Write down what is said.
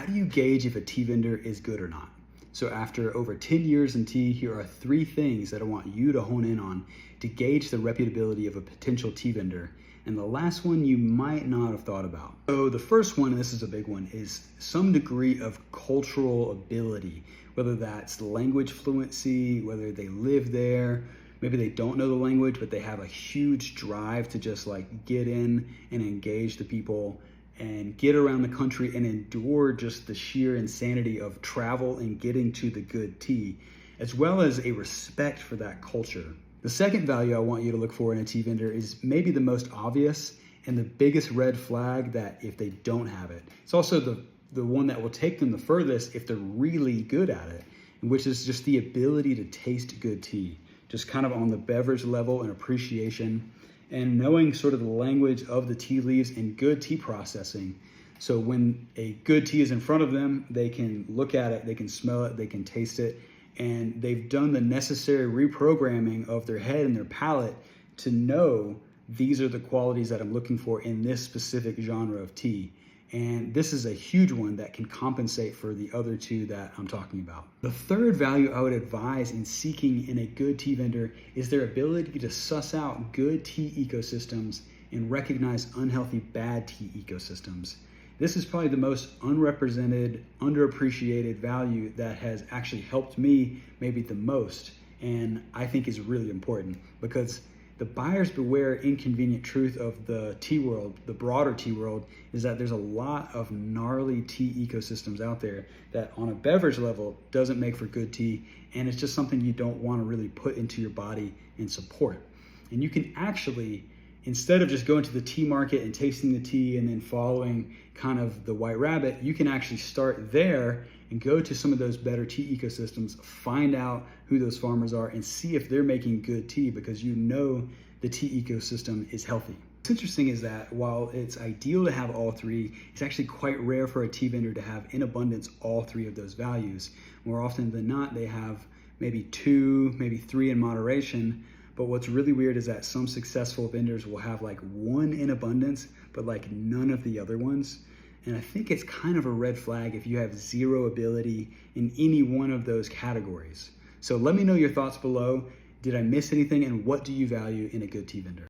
how do you gauge if a tea vendor is good or not? So after over 10 years in tea, here are 3 things that I want you to hone in on to gauge the reputability of a potential tea vendor. And the last one you might not have thought about. So the first one, and this is a big one, is some degree of cultural ability, whether that's language fluency, whether they live there, maybe they don't know the language, but they have a huge drive to just like get in and engage the people and get around the country and endure just the sheer insanity of travel and getting to the good tea, as well as a respect for that culture. The second value I want you to look for in a tea vendor is maybe the most obvious and the biggest red flag that if they don't have it. It's also the one that will take them the furthest if they're really good at it, which is just the ability to taste good tea, just kind of on the beverage level and appreciation, and knowing sort of the language of the tea leaves and good tea processing. So when a good tea is in front of them, they can look at it, they can smell it, they can taste it, and they've done the necessary reprogramming of their head and their palate to know these are the qualities that I'm looking for in this specific genre of tea. And this is a huge one that can compensate for the other 2 that I'm talking about. The third value I would advise in seeking in a good tea vendor is their ability to suss out good tea ecosystems and recognize unhealthy bad tea ecosystems. This is probably the most unrepresented, underappreciated value that has actually helped me maybe the most, and I think is really important because the buyer's beware inconvenient truth of the tea world, the broader tea world, is that there's a lot of gnarly tea ecosystems out there that on a beverage level doesn't make for good tea, and it's just something you don't want to really put into your body and support. And you can actually, instead of just going to the tea market and tasting the tea and then following kind of the white rabbit, you can actually start there and go to some of those better tea ecosystems, find out who those farmers are and see if they're making good tea because you know the tea ecosystem is healthy. What's interesting is that while it's ideal to have all 3, it's actually quite rare for a tea vendor to have in abundance all 3 of those values. More often than not, they have maybe 2, maybe 3 in moderation. But what's really weird is that some successful vendors will have like 1 in abundance, but like none of the other ones. And I think it's kind of a red flag if you have 0 ability in any one of those categories. So let me know your thoughts below. Did I miss anything, and what do you value in a good tea vendor?